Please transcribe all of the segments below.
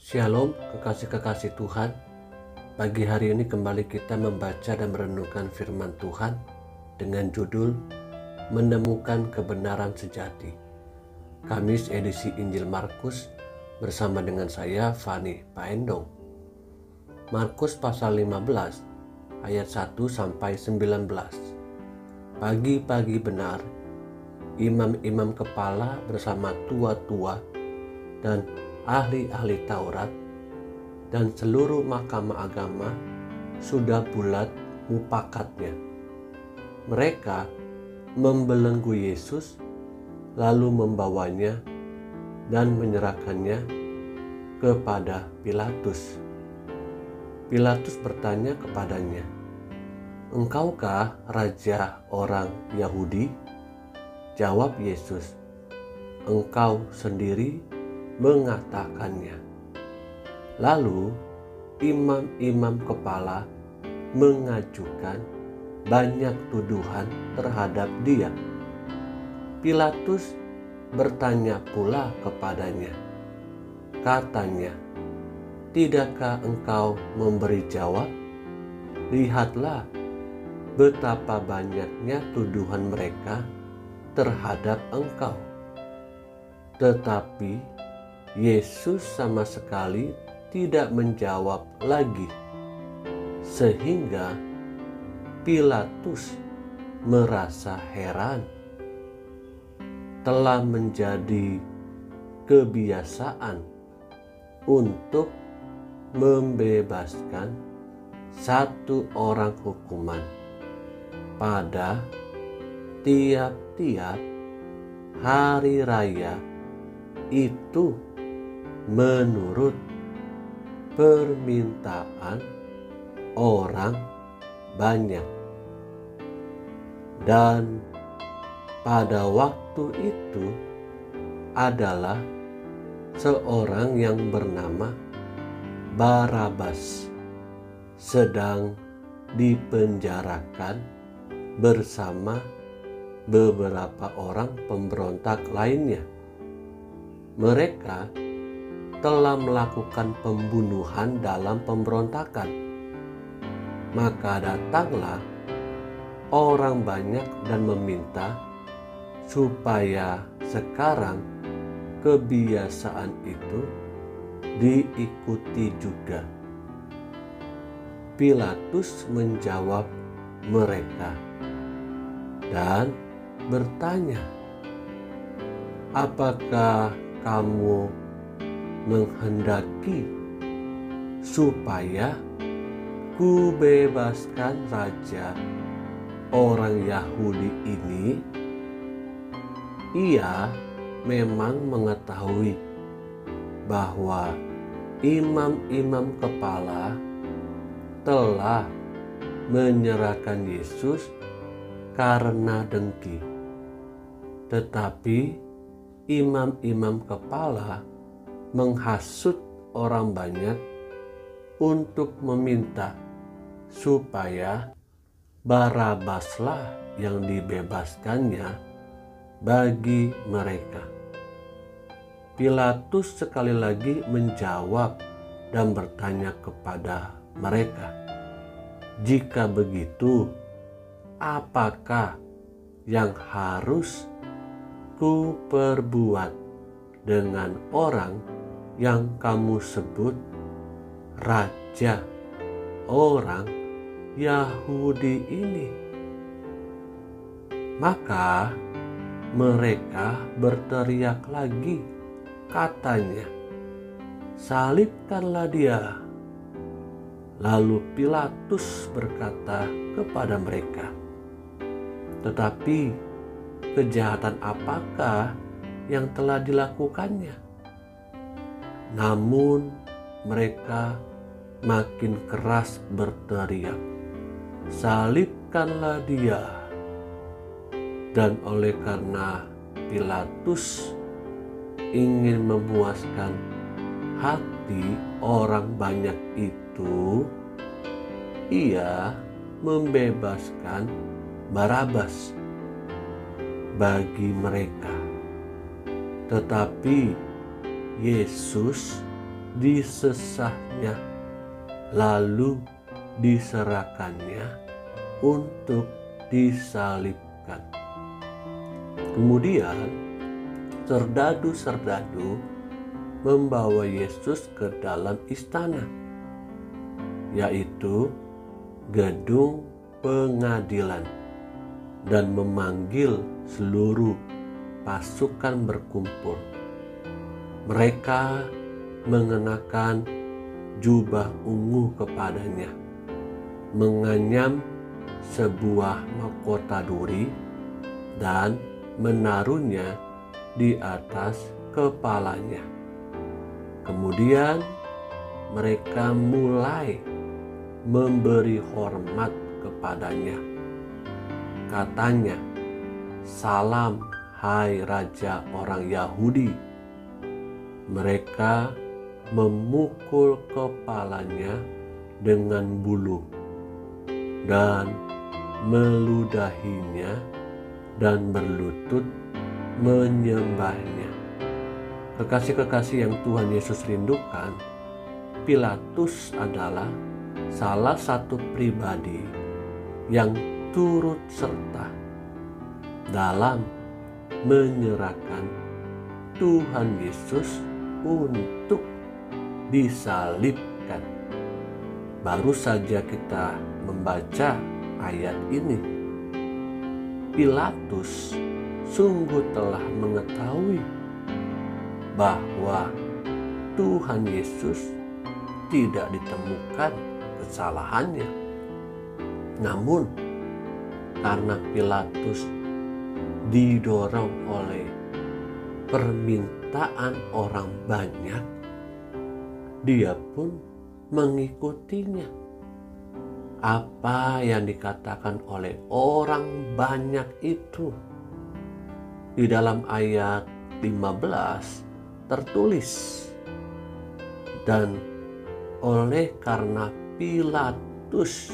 Shalom kekasih-kekasih Tuhan. Pagi hari ini kembali kita membaca dan merenungkan firman Tuhan dengan judul Menemukan Kebenaran Sejati. Kamis edisi Injil Markus bersama dengan saya Fani Paendong. Markus pasal 15 ayat 1 sampai 19. Pagi-pagi benar imam-imam kepala bersama tua-tua dan ahli-ahli Taurat dan seluruh mahkamah agama sudah bulat mupakatnya. Mereka membelenggu Yesus lalu membawanya dan menyerahkannya kepada Pilatus. Pilatus bertanya kepadanya, "Engkaukah raja orang Yahudi?" Jawab Yesus, "Engkau sendiri mengatakannya." Lalu imam-imam kepala mengajukan banyak tuduhan terhadap dia. Pilatus bertanya pula kepadanya. Katanya, "Tidakkah engkau memberi jawab? Lihatlah betapa banyaknya tuduhan mereka terhadap engkau." Tetapi Yesus sama sekali tidak menjawab lagi, sehingga Pilatus merasa heran. Telah menjadi kebiasaan untuk membebaskan satu orang hukuman pada tiap-tiap hari raya itu menurut permintaan orang banyak. Dan pada waktu itu adalah seorang yang bernama Barabas sedang dipenjarakan bersama beberapa orang pemberontak lainnya. Mereka telah melakukan pembunuhan dalam pemberontakan. Maka datanglah orang banyak dan meminta supaya sekarang kebiasaan itu diikuti juga. Pilatus menjawab mereka dan bertanya, "Apakah kamu menghendaki supaya kubebaskan raja orang Yahudi ini?" Ia memang mengetahui bahwa imam-imam kepala telah menyerahkan Yesus karena dengki. Tetapi imam-imam kepala menghasut orang banyak untuk meminta supaya Barabaslah yang dibebaskannya bagi mereka. Pilatus sekali lagi menjawab dan bertanya kepada mereka, "Jika begitu, apakah yang harus kuperbuat dengan orang yang kamu sebut raja orang Yahudi ini?" Maka mereka berteriak lagi, katanya, "Salibkanlah dia." Lalu Pilatus berkata kepada mereka, "Tetapi kejahatan apakah yang telah dilakukannya?" Namun mereka makin keras berteriak, "Salibkanlah dia." Dan oleh karena Pilatus ingin memuaskan hati orang banyak itu, ia membebaskan Barabas bagi mereka. Tetapi Yesus disesahnya, lalu diserahkannya untuk disalibkan. Kemudian serdadu-serdadu membawa Yesus ke dalam istana, yaitu gedung pengadilan, dan memanggil seluruh pasukan berkumpul. Mereka mengenakan jubah ungu kepadanya, menganyam sebuah mahkota duri dan menaruhnya di atas kepalanya. Kemudian mereka mulai memberi hormat kepadanya. Katanya, "Salam, hai Raja orang Yahudi." Mereka memukul kepalanya dengan bulu dan meludahinya dan berlutut menyembahnya. Kekasih-kekasih yang Tuhan Yesus rindukan, Pilatus adalah salah satu pribadi yang turut serta dalam menyerahkan Tuhan Yesus untuk disalibkan. Baru saja kita membaca ayat ini, Pilatus sungguh telah mengetahui bahwa Tuhan Yesus tidak ditemukan kesalahannya. Namun karena Pilatus didorong oleh permintaan orang banyak, dia pun mengikutinya. Apa yang dikatakan oleh orang banyak itu, di dalam ayat 15 tertulis, dan oleh karena Pilatus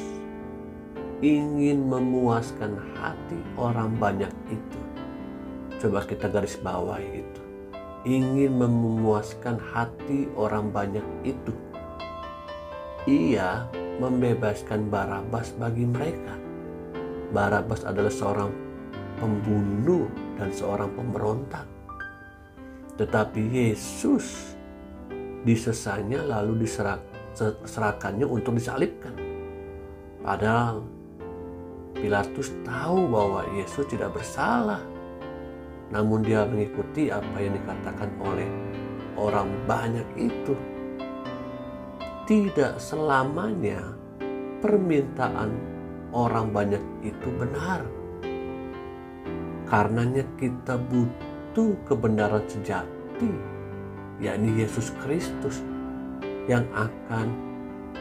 ingin memuaskan hati orang banyak itu. Coba kita garis bawahi itu. Ingin memuaskan hati orang banyak itu, ia membebaskan Barabas bagi mereka. Barabas adalah seorang pembunuh dan seorang pemberontak. Tetapi Yesus disesanya lalu diserahkannya untuk disalibkan. Padahal Pilatus tahu bahwa Yesus tidak bersalah. Namun dia mengikuti apa yang dikatakan oleh orang banyak itu. Tidak selamanya permintaan orang banyak itu benar. Karenanya kita butuh kebenaran sejati, yakni Yesus Kristus, yang akan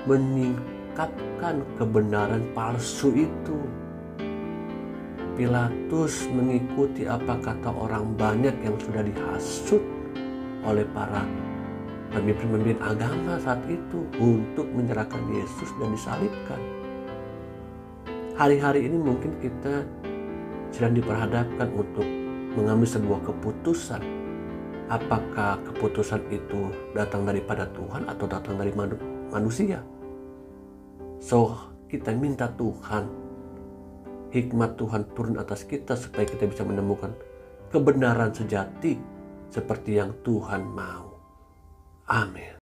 menyingkapkan kebenaran palsu itu. Pilatus mengikuti apa kata orang banyak yang sudah dihasut oleh para pemimpin-pemimpin agama saat itu untuk menyerahkan Yesus dan disalibkan. Hari-hari ini mungkin kita sedang diperhadapkan untuk mengambil sebuah keputusan. Apakah keputusan itu datang daripada Tuhan atau datang dari manusia? So, kita minta Tuhan, hikmat Tuhan turun atas kita supaya kita bisa menemukan kebenaran sejati seperti yang Tuhan mau. Amin.